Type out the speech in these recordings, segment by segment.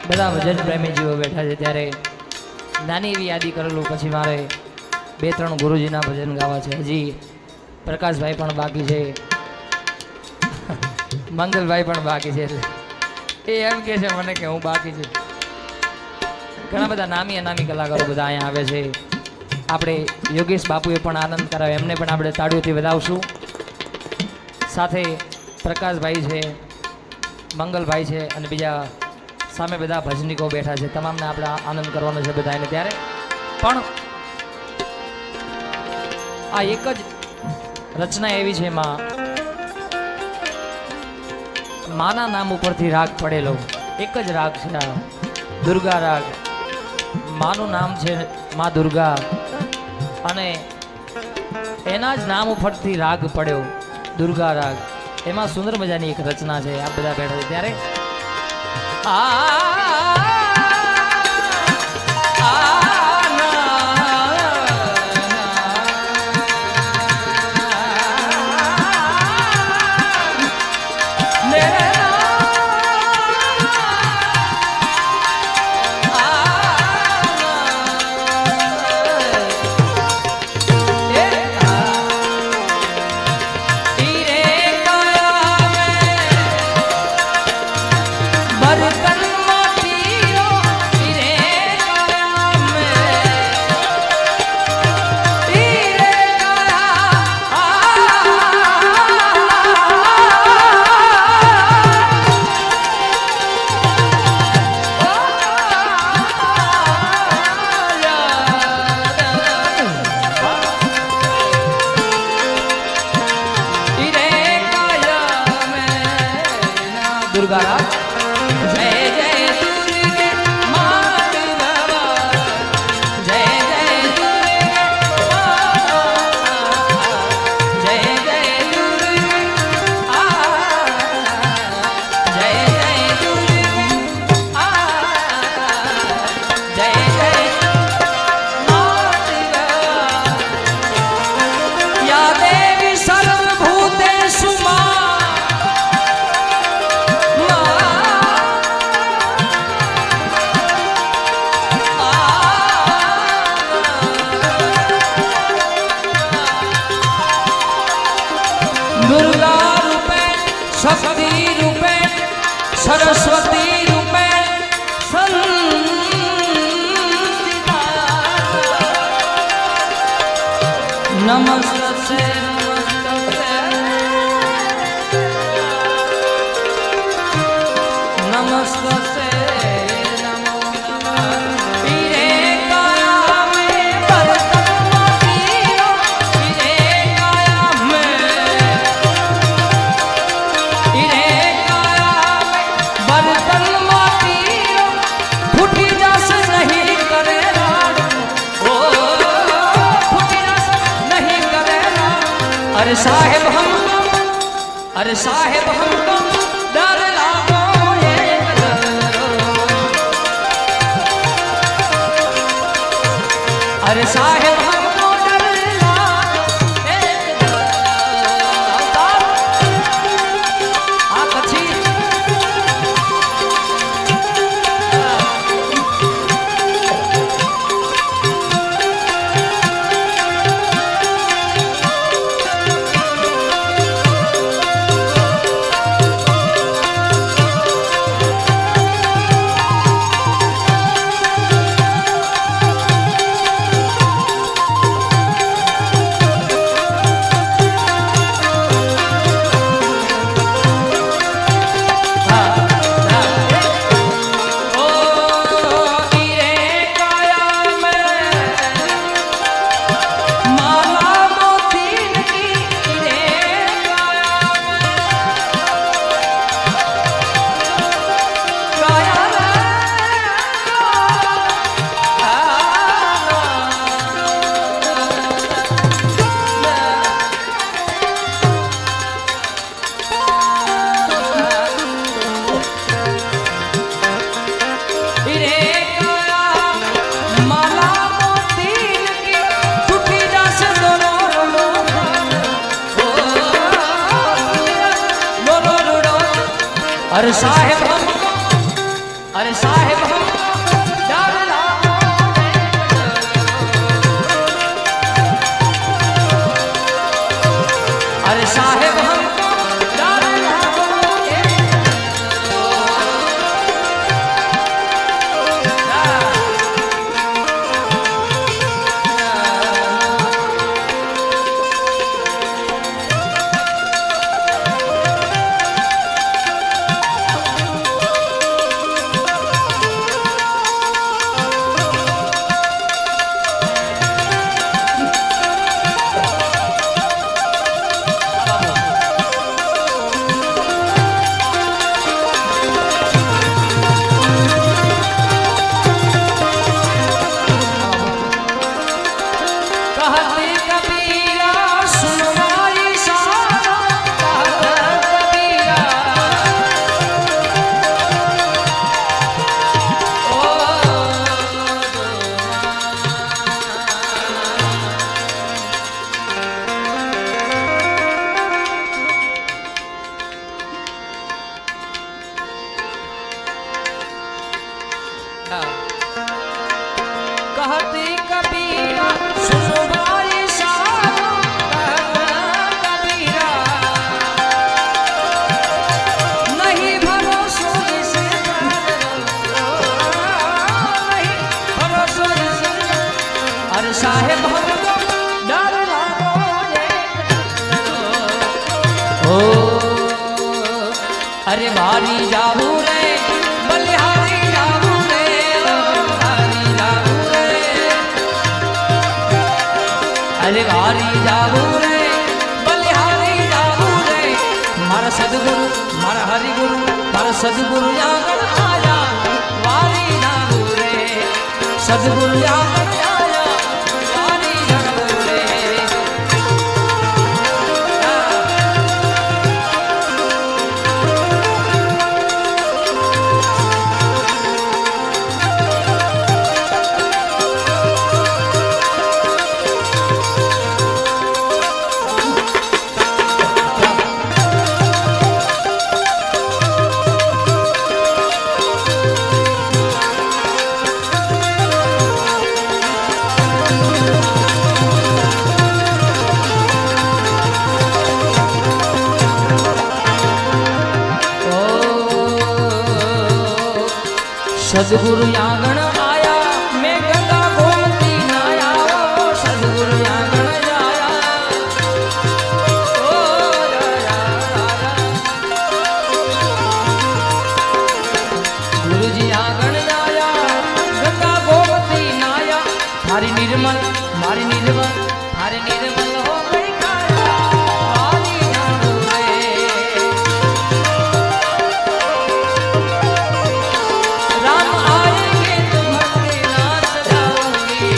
બધા ભજન પ્રેમીજીઓ બેઠા છે ત્યારે નાની એવી યાદી કરેલું પછી મારે 2-3 ગુરુજીના ભજન ગાવા છે. હજી પ્રકાશભાઈ પણ બાકી છે, મંગલભાઈ પણ બાકી છે. એ એમ કે છે મને કે હું બાકી છું. ઘણા બધા નામી અનામી કલાકારો બધા અહીંયા આવે છે. આપણે યોગેશ બાપુએ પણ આનંદ કરાવ્યો, એમને પણ આપણે તાળીઓથી વધાવશું. સાથે પ્રકાશભાઈ છે, મંગલભાઈ છે અને બીજા સામે બધા ભજનીકો બેઠા છે. તમામને આપણે આનંદ કરવાનો છે બધાને. ત્યારે પણ આ એક જ રચના એવી છે માના નામ ઉપરથી રાગ પડેલો એક જ રાગ છે આ દુર્ગા રાગ. માનું નામ છે મા દુર્ગા અને એના જ નામ ઉપરથી રાગ પડ્યો દુર્ગા રાગ. એમાં સુંદર મજાની એક રચના છે. આ બધા બેઠા છે ત્યારે दुर्गा राग. जय जय दुर्गे मात बाबा, जय जय दुर्गे जय जय दुर्गे जय जय दुर्गे जय जय मात बाबा. या देवी सर्वभूतेषु दुर्गा रूपे शक्ति रूपे सरस्वती रूपे संस्थिता. नमस्ते नमस्ते नमो नमः. अरे साहेब हमको डर लागो एक डरो. अरे साहेब हमको डर लागो एक डरो. आ પછી अरे साहेब हमको डर लागो अरे साहेब हमको डर लागो कहते कबीरा सुनो भाई साहब कबीरा नहीं भरोसा जिसे नहीं भरोसा जिसे अरे साहेब हमको डर लागो ओ अरे भारी जाबू रे बलिहारी जाबू रे अरे भारी जाबू रे बलिहारी जाबू रे मारा सदगुरु मारा हरिगुरु मारा सदगुरु आंगन आया वारी जाबू रे सदगुरु आंगन आया वारी जाबू रे सदगुरु आंगन आया मैं गंगा गोमती नाया ओ सदगुरु आंगन जाया ओ गुरु जी आंगन आया गंगा गोमती नाया थारी निर्मल मारी निर्मल थारी निर्मल हो गई काया वाली जादू रे राम आएंगे तुम्हारे नाच जाऊंगी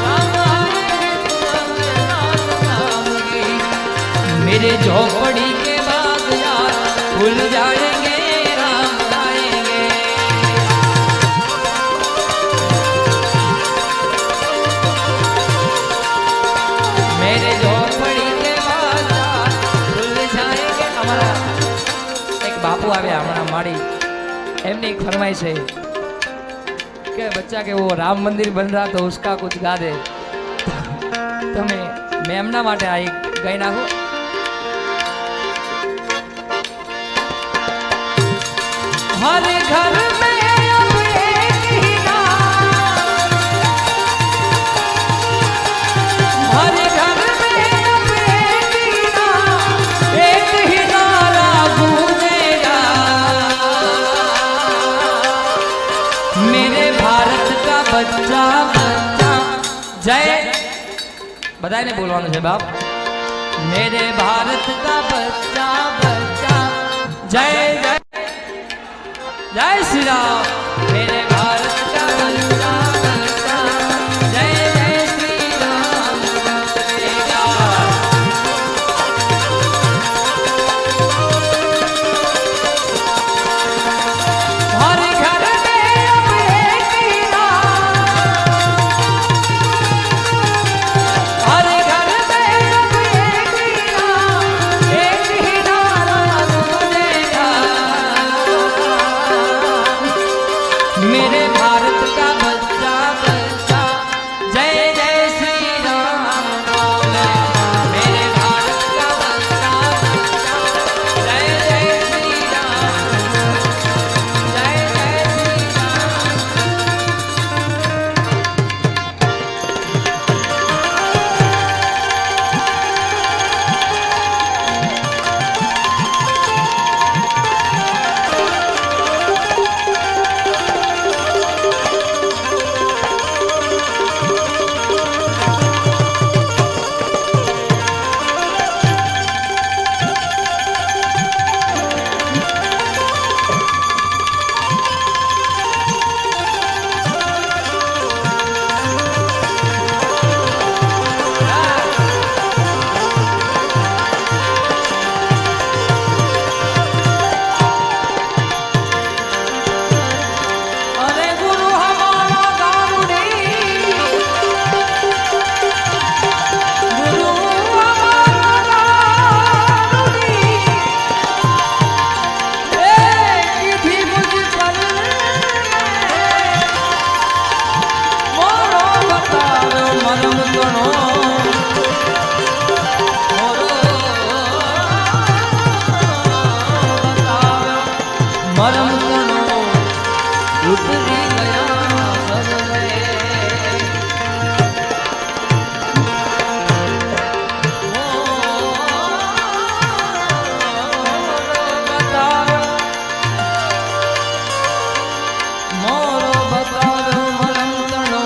राम आएंगे तुम्हारे नाच जाऊंगी मेरे झोपड़ी के बाद यार खुल जाएंगे राम आएंगे मेरे झोपड़ी के बाद यार खुल जाएंगे हमारा एक बापू आवे हमारा माड़ी एमनी एक फरमाइश है कि बच्चा के वो राम मंदिर बन रहा तो उसका कुछ गा दे तो मैं एमना माटे आ एक गाई नाखो हर घर में अब एक ही नाम हर घर में अब एक ही नारा गूंजेगा मेरे भारत का बच्चा बच्चा जय बधाई ने बोलवानो है बाप मेरे भारत का बच्चा बच्चा जय जय जय श्री राम मेरे भारत का बच्चा बच्चा जय जय श्री राम बोलेगा हर घर में अब एक ही नाम हर घर में अब एक ही नाम एक ही नारा મરમતણો ઉતરી ગયા સર્વે મોરો બતાવ્યો મરમતણો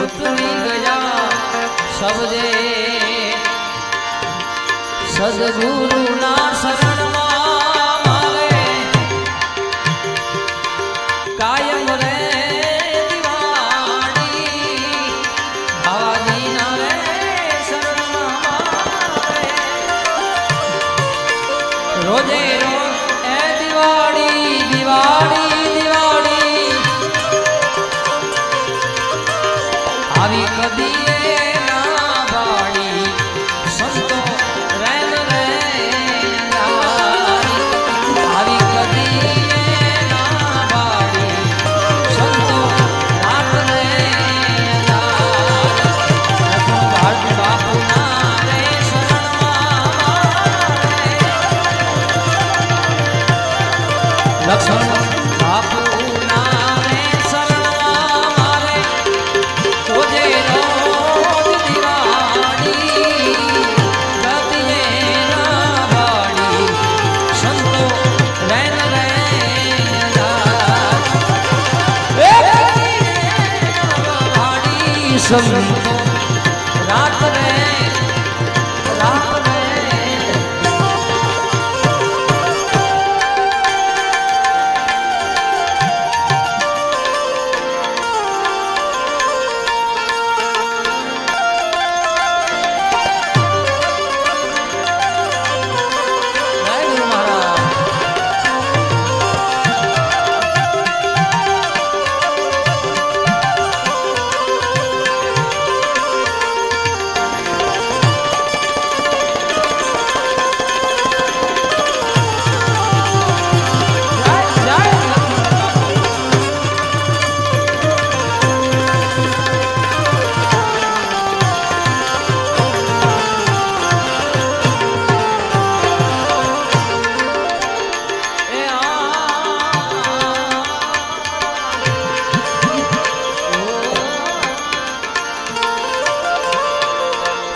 ઉતરી ગયા સબજે સદગુરુના શરણમાં મારે કાયમ રે દિવાળી બાવાજીના રે શરણમાં મારે રોજે રોજ એ દિવાળી દિવાળી દિવાળી આવી કદી ના બાળી સંતો લક્ષ્મણ બાપુના રે શરણમાં મારે રોજે રોજ દિવાળી ગતિએ ના બાળી સંતો રેન રે બાળી સંતો રાત રે રાત રે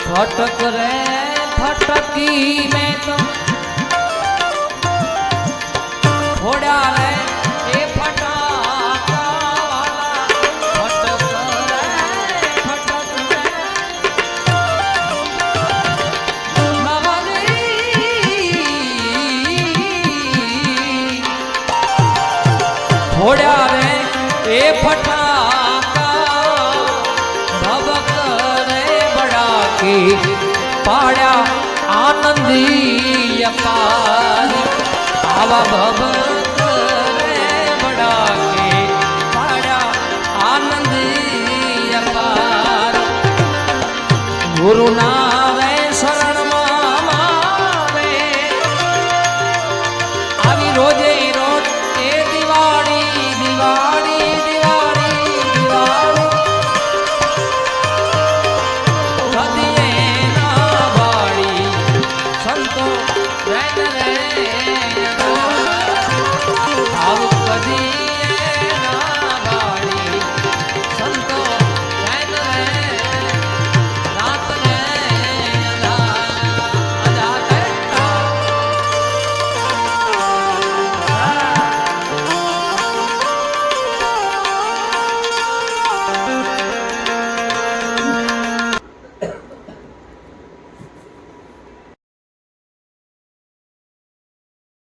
फटक रे फटकी में तो फोड़ा रे ए फटाका वाला फटक रे फोड़ा रे ए फटाका भवक पाड़ा आनंदी अपार आवा भवत रे बड़ा के पाड़ा आनंदी अपार गुरु ना रे शरण मावे आवी रोजे रोज ए दिवाળી दिवाળી दिवाળી दिवाળી संतो